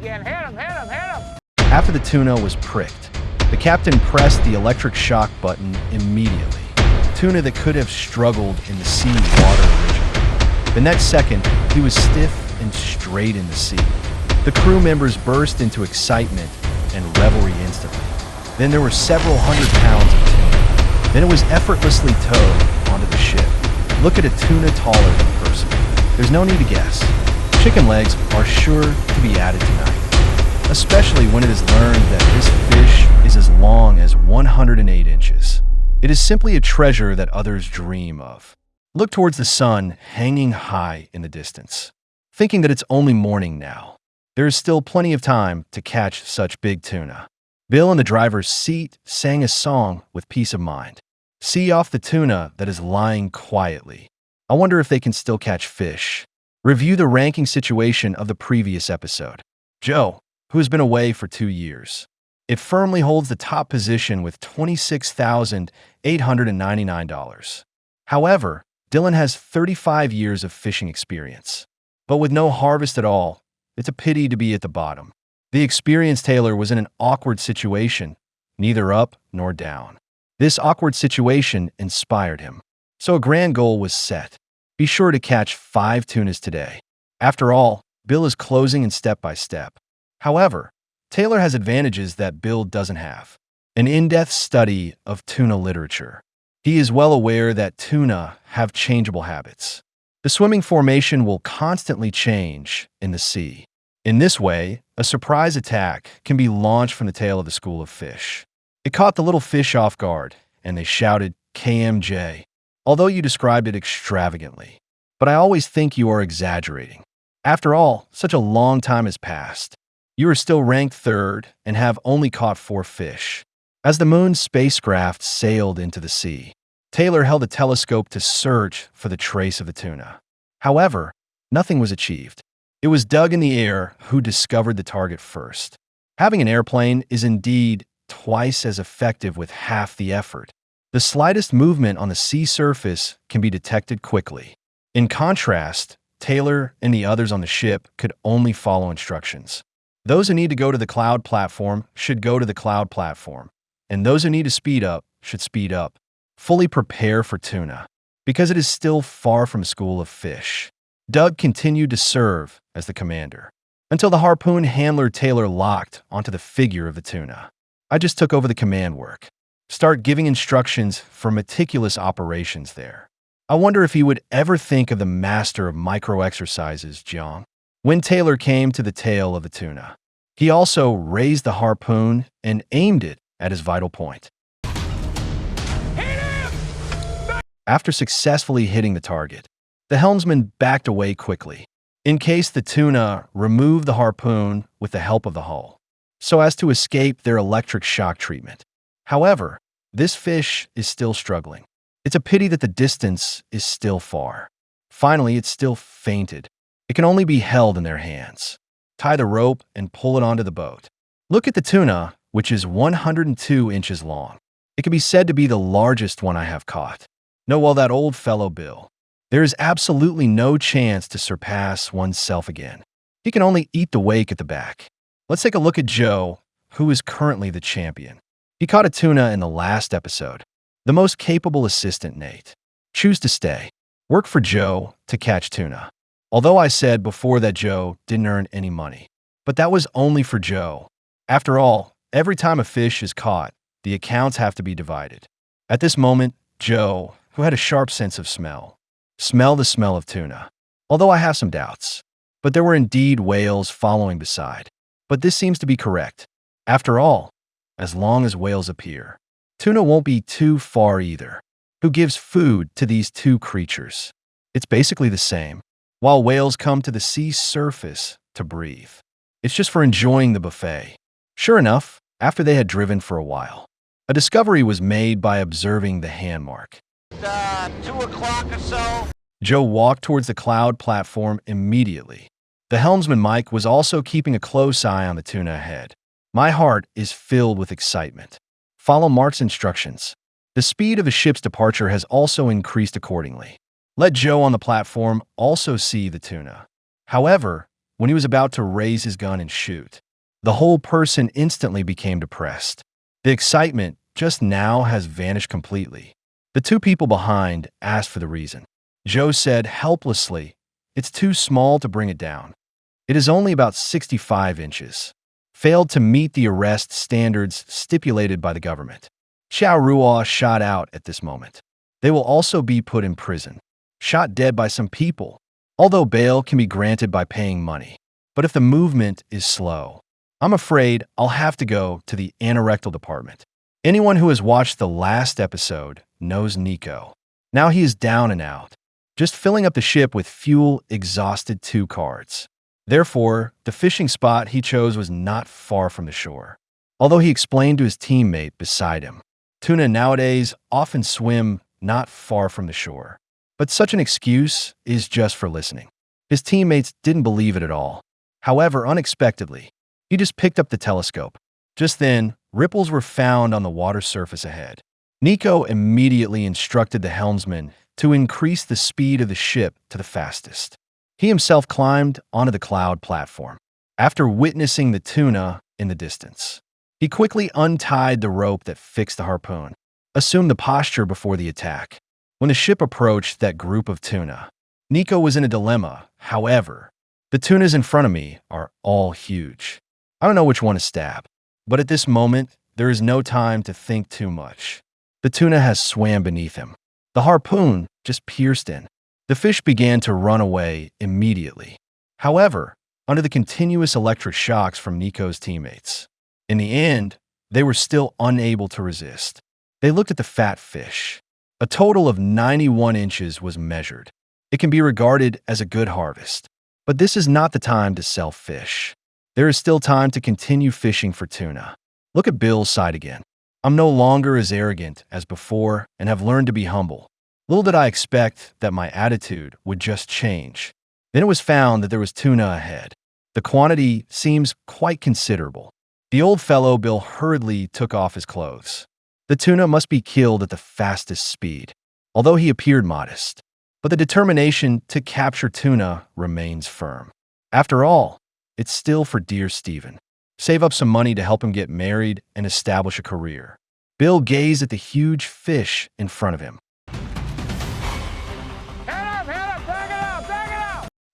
again. Hit him, hit him, hit him. After the tuna was pricked, the captain pressed the electric shock button immediately. Tuna that could have struggled in the sea water originally. The next second, he was stiff and straight in the sea. The crew members burst into excitement and revelry instantly. Then there were several hundred pounds of tuna. Then it was effortlessly towed onto the ship. Look at a tuna taller than a person. There's no need to guess. Chicken legs are sure to be added tonight, especially when it is learned that this fish is as long as 108 inches. It is simply a treasure that others dream of. Look towards the sun hanging high in the distance, thinking that it's only morning now. There is still plenty of time to catch such big tuna. Bill in the driver's seat sang a song with peace of mind. See off the tuna that is lying quietly. I wonder if they can still catch fish. Review the ranking situation of the previous episode. Joe, who has been away for 2 years. It firmly holds the top position with $26,899. However, Dylan has 35 years of fishing experience. But with no harvest at all, it's a pity to be at the bottom. The experienced Taylor was in an awkward situation, neither up nor down. This awkward situation inspired him. So a grand goal was set. Be sure to catch 5 tunas today. After all, Bill is closing in step by step. However, Taylor has advantages that Bill doesn't have. An in-depth study of tuna literature. He is well aware that tuna have changeable habits. The swimming formation will constantly change in the sea. In this way, a surprise attack can be launched from the tail of the school of fish. It caught the little fish off guard, and they shouted, KMJ. Although you described it extravagantly. But I always think you are exaggerating. After all, such a long time has passed. You are still ranked 3rd and have only caught 4 fish. As the moon's spacecraft sailed into the sea, Taylor held a telescope to search for the trace of the tuna. However, nothing was achieved. It was Doug in the air who discovered the target first. Having an airplane is indeed twice as effective with half the effort. The slightest movement on the sea surface can be detected quickly. In contrast, Taylor and the others on the ship could only follow instructions. Those who need to go to the cloud platform should go to the cloud platform, and those who need to speed up should speed up. Fully prepare for tuna, because it is still far from a school of fish. Doug continued to serve as the commander, until the harpoon handler Taylor locked onto the figure of the tuna. I just took over the command work. Start giving instructions for meticulous operations there. I wonder if he would ever think of the master of micro-exercises, Jiang. When Taylor came to the tail of the tuna, he also raised the harpoon and aimed it at his vital point. After successfully hitting the target, the helmsman backed away quickly, in case the tuna removed the harpoon with the help of the hull, so as to escape their electric shock treatment. However, this fish is still struggling. It's a pity that the distance is still far. Finally, it's still fainted. It can only be held in their hands. Tie the rope and pull it onto the boat. Look at the tuna, which is 102 inches long. It can be said to be the largest one I have caught. No, well, that old fellow Bill. There is absolutely no chance to surpass oneself again. He can only eat the wake at the back. Let's take a look at Joe, who is currently the champion. He caught a tuna in the last episode. The most capable assistant, Nate. Choose to stay. Work for Joe to catch tuna. Although I said before that Joe didn't earn any money. But that was only for Joe. After all, every time a fish is caught, the accounts have to be divided. At this moment, Joe, who had a sharp sense of smell, smelled the smell of tuna. Although I have some doubts. But there were indeed whales following beside. But this seems to be correct. After all, as long as whales appear, tuna won't be too far either. Who gives food to these two creatures? It's basically the same. While whales come to the sea surface to breathe. It's just for enjoying the buffet. Sure enough, after they had driven for a while, a discovery was made by observing the hand mark. 2 o'clock or so. Joe walked towards the cloud platform immediately. The helmsman Mike was also keeping a close eye on the tuna ahead. My heart is filled with excitement. Follow Mark's instructions. The speed of the ship's departure has also increased accordingly. Let Joe on the platform also see the tuna. However, when he was about to raise his gun and shoot. The whole person instantly became depressed. The excitement just now has vanished completely. The two people behind asked for the reason. Joe said helplessly, "It's too small to bring it down. It is only about 65 inches. Failed to meet the arrest standards stipulated by the government." Xiao Ruo shot out at this moment. They will also be put in prison, shot dead by some people, although bail can be granted by paying money. But if the movement is slow, I'm afraid I'll have to go to the anorectal department. Anyone who has watched the last episode knows Nico. Now he is down and out, just filling up the ship with fuel-exhausted 2 cards. Therefore, the fishing spot he chose was not far from the shore, although he explained to his teammate beside him. Tuna nowadays often swim not far from the shore, but such an excuse is just for listening. His teammates didn't believe it at all. However, unexpectedly, he just picked up the telescope. Just then, ripples were found on the water surface ahead. Nico immediately instructed the helmsman to increase the speed of the ship to the fastest. He himself climbed onto the cloud platform. After witnessing the tuna in the distance, he quickly untied the rope that fixed the harpoon, assumed the posture before the attack. When the ship approached that group of tuna, Nico was in a dilemma. However, the tunas in front of me are all huge. I don't know which one to stab, but at this moment, there is no time to think too much. The tuna has swam beneath him. The harpoon just pierced in. The fish began to run away immediately. However, under the continuous electric shocks from Nico's teammates, in the end, they were still unable to resist. They looked at the fat fish. A total of 91 inches was measured. It can be regarded as a good harvest. But this is not the time to sell fish. There is still time to continue fishing for tuna. Look at Bill's side again. I'm no longer as arrogant as before and have learned to be humble. Little did I expect that my attitude would just change. Then it was found that there was tuna ahead. The quantity seems quite considerable. The old fellow Bill hurriedly took off his clothes. The tuna must be killed at the fastest speed, although he appeared modest. But the determination to capture tuna remains firm. After all, it's still for dear Stephen. Save up some money to help him get married and establish a career. Bill gazed at the huge fish in front of him.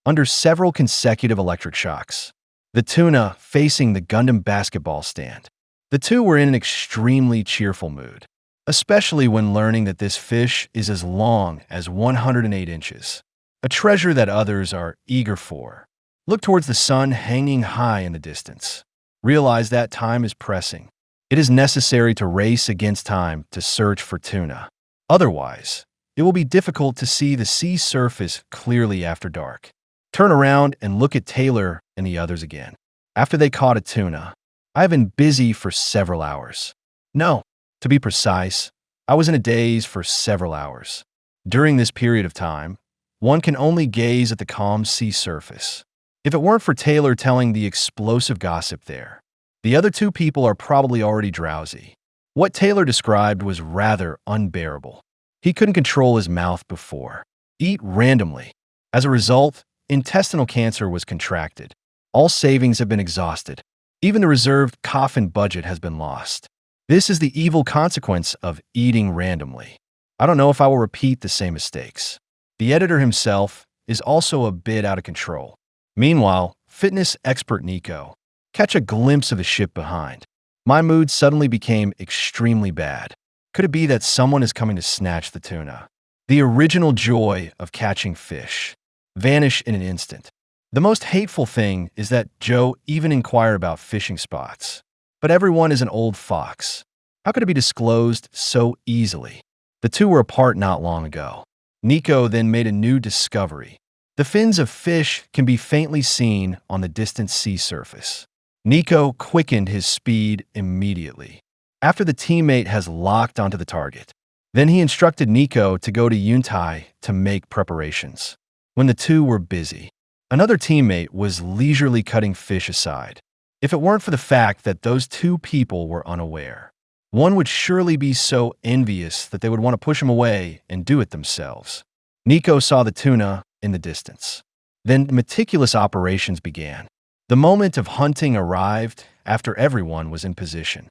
Under several consecutive electric shocks, the tuna facing the Gundam basketball stand. The two were in an extremely cheerful mood, especially when learning that this fish is as long as 108 inches, a treasure that others are eager for. Look towards the sun hanging high in the distance. Realize that time is pressing. It is necessary to race against time to search for tuna. Otherwise, it will be difficult to see the sea surface clearly after dark. Turn around and look at Taylor and the others again. After they caught a tuna, I have been busy for several hours. No, to be precise, I was in a daze for several hours. During this period of time, one can only gaze at the calm sea surface. If it weren't for Taylor telling the explosive gossip there, the other two people are probably already drowsy. What Taylor described was rather unbearable. He couldn't control his mouth before. Eat randomly. As a result, intestinal cancer was contracted. All savings have been exhausted. Even the reserved coffin budget has been lost. This is the evil consequence of eating randomly. I don't know if I will repeat the same mistakes. The editor himself is also a bit out of control. Meanwhile, fitness expert Nico catch a glimpse of the ship behind. My mood suddenly became extremely bad. Could it be that someone is coming to snatch the tuna? The original joy of catching fish vanish in an instant. The most hateful thing is that Joe even inquired about fishing spots. But everyone is an old fox. How could it be disclosed so easily? The two were apart not long ago. Nico then made a new discovery. The fins of fish can be faintly seen on the distant sea surface. Nico quickened his speed immediately. After the teammate has locked onto the target, then he instructed Nico to go to Yuntai to make preparations. When the two were busy, another teammate was leisurely cutting fish aside. If it weren't for the fact that those two people were unaware, one would surely be so envious that they would want to push him away and do it themselves. Nico saw the tuna in the distance. Then meticulous operations began. The moment of hunting arrived after everyone was in position.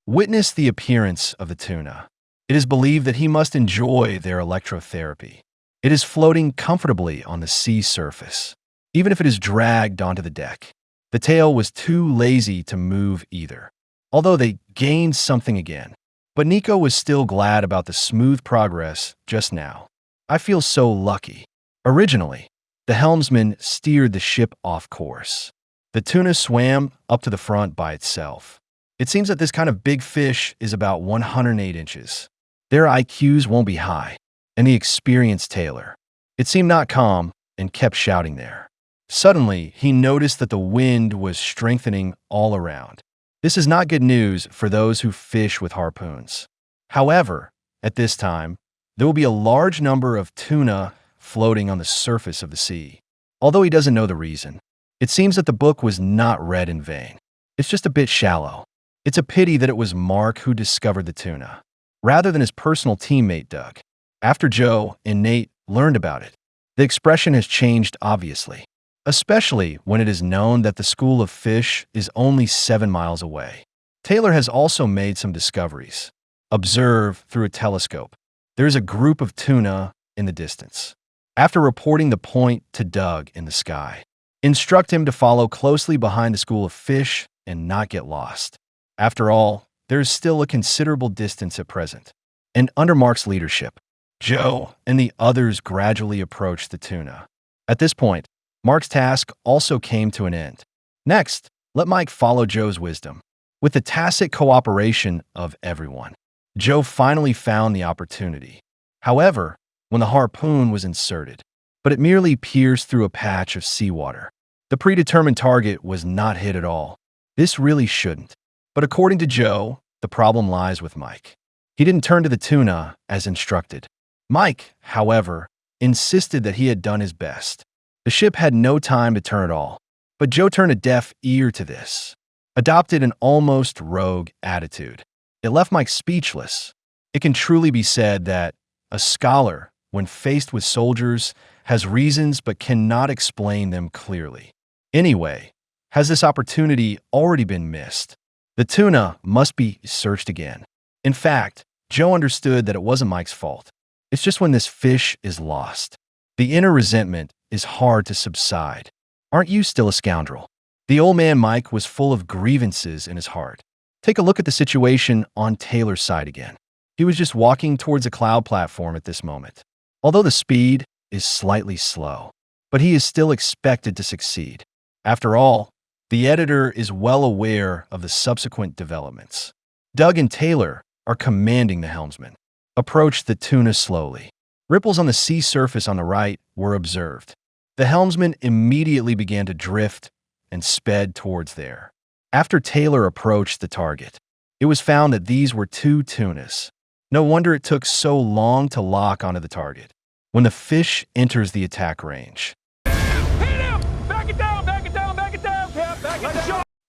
Witness the appearance of the tuna. It is believed that he must enjoy their electrotherapy. It is floating comfortably on the sea surface, even if it is dragged onto the deck. The tail was too lazy to move either, although they gained something again. But Nico was still glad about the smooth progress just now. I feel so lucky. Originally, the helmsman steered the ship off course. The tuna swam up to the front by itself. It seems that this kind of big fish is about 108 inches. Their IQs won't be high, and the experienced tailor. It seemed not calm and kept shouting there. Suddenly, he noticed that the wind was strengthening all around. This is not good news for those who fish with harpoons. However, at this time, there will be a large number of tuna floating on the surface of the sea. Although he doesn't know the reason, it seems that the book was not read in vain. It's just a bit shallow. It's a pity that it was Mark who discovered the tuna, rather than his personal teammate Doug. After Joe and Nate learned about it, the expression has changed obviously, especially when it is known that the school of fish is only 7 miles away. Taylor has also made some discoveries. Observe through a telescope. There is a group of tuna in the distance. After reporting the point to Doug in the sky, instruct him to follow closely behind the school of fish and not get lost. After all, there is still a considerable distance at present. And under Mark's leadership, Joe and the others gradually approached the tuna. At this point, Mark's task also came to an end. Next, let Mike follow Joe's wisdom. With the tacit cooperation of everyone, Joe finally found the opportunity. However, when the harpoon was inserted, but it merely pierced through a patch of seawater. The predetermined target was not hit at all. This really shouldn't. But according to Joe, the problem lies with Mike. He didn't turn to the tuna as instructed. Mike, however, insisted that he had done his best. The ship had no time to turn at all, but Joe turned a deaf ear to this, adopted an almost rogue attitude. It left Mike speechless. It can truly be said that a scholar, when faced with soldiers, has reasons but cannot explain them clearly. Anyway, has this opportunity already been missed? The tuna must be searched again. In fact, Joe understood that it wasn't Mike's fault. It's just when this fish is lost. The inner resentment is hard to subside. Aren't you still a scoundrel? The old man Mike was full of grievances in his heart. Take a look at the situation on Taylor's side again. He was just walking towards a cloud platform at this moment. Although the speed is slightly slow, but he is still expected to succeed. After all, the editor is well aware of the subsequent developments. Doug and Taylor are commanding the helmsman. Approach the tuna slowly. Ripples on the sea surface on the right were observed. The helmsman immediately began to drift and sped towards there. After Taylor approached the target, it was found that these were 2 tunas. No wonder it took so long to lock onto the target. When the fish enters the attack range,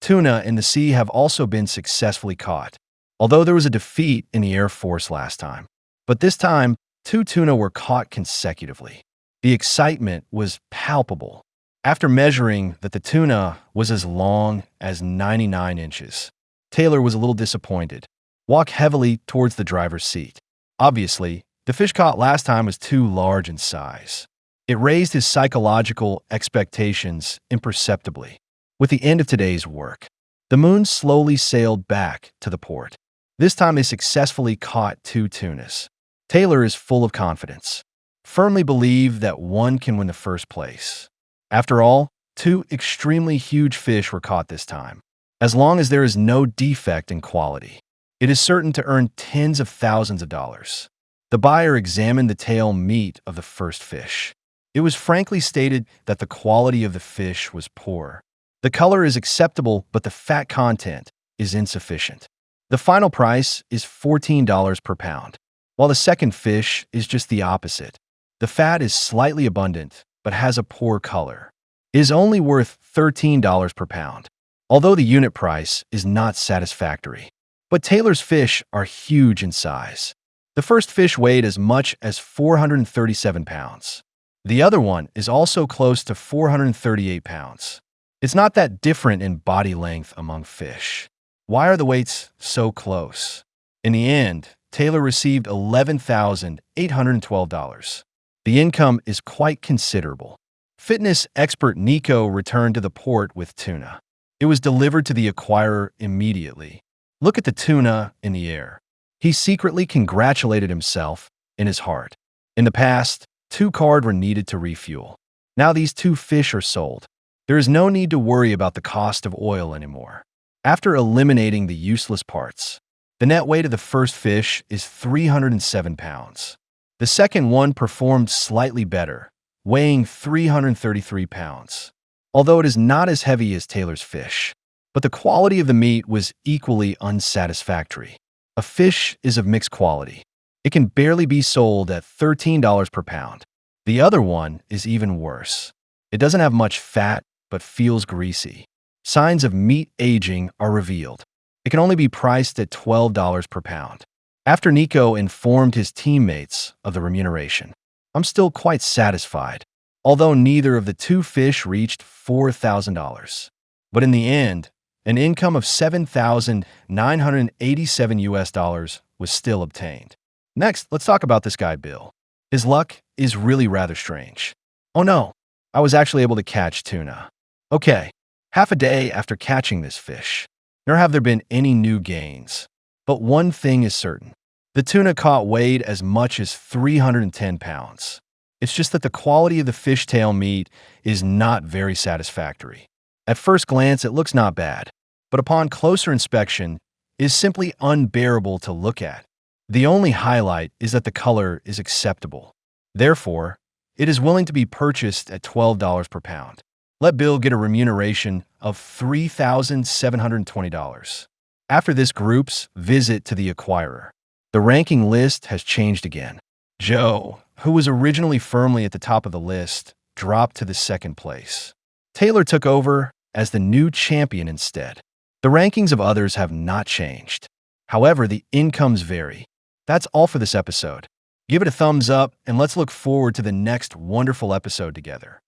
tuna in the sea have also been successfully caught, although there was a defeat in the Air Force last time. But this time, 2 tuna were caught consecutively. The excitement was palpable. After measuring that the tuna was as long as 99 inches, Taylor was a little disappointed. Walked heavily towards the driver's seat. Obviously, the fish caught last time was too large in size. It raised his psychological expectations imperceptibly. With the end of today's work, the moon slowly sailed back to the port. This time they successfully caught 2 tunas. Taylor is full of confidence, firmly believed that one can win the first place. After all, 2 extremely huge fish were caught this time. As long as there is no defect in quality, it is certain to earn tens of thousands of dollars. The buyer examined the tail meat of the first fish. It was frankly stated that the quality of the fish was poor. The color is acceptable, but the fat content is insufficient. The final price is $14 per pound, while the second fish is just the opposite. The fat is slightly abundant, but has a poor color. It is only worth $13 per pound, although the unit price is not satisfactory. But Taylor's fish are huge in size. The first fish weighed as much as 437 pounds. The other one is also close to 438 pounds. It's not that different in body length among fish. Why are the weights so close? In the end, Taylor received $11,812. The income is quite considerable. Fitness expert Nico returned to the port with tuna. It was delivered to the acquirer immediately. Look at the tuna in the air. He secretly congratulated himself in his heart. In the past, 2 cars were needed to refuel. Now these 2 fish are sold. There is no need to worry about the cost of oil anymore. After eliminating the useless parts, the net weight of the first fish is 307 pounds. The second one performed slightly better, weighing 333 pounds. Although it is not as heavy as Taylor's fish, but the quality of the meat was equally unsatisfactory. A fish is of mixed quality. It can barely be sold at $13 per pound. The other one is even worse. It doesn't have much fat, but feels greasy. Signs of meat aging are revealed. It can only be priced at $12 per pound. After Nico informed his teammates of the remuneration, I'm still quite satisfied, although neither of the 2 fish reached $4,000. But in the end, an income of $7,987 was still obtained. Next, let's talk about this guy, Bill. His luck is really rather strange. Oh no, I was actually able to catch tuna. Okay, half a day after catching this fish, nor have there been any new gains. But one thing is certain. The tuna caught weighed as much as 310 pounds. It's just that the quality of the fishtail meat is not very satisfactory. At first glance, it looks not bad, but upon closer inspection, it is simply unbearable to look at. The only highlight is that the color is acceptable. Therefore, it is willing to be purchased at $12 per pound. Let Bill get a remuneration of $3,720. After this group's visit to the acquirer, the ranking list has changed again. Joe, who was originally firmly at the top of the list, dropped to the second place. Taylor took over as the new champion instead. The rankings of others have not changed. However, the incomes vary. That's all for this episode. Give it a thumbs up, and let's look forward to the next wonderful episode together.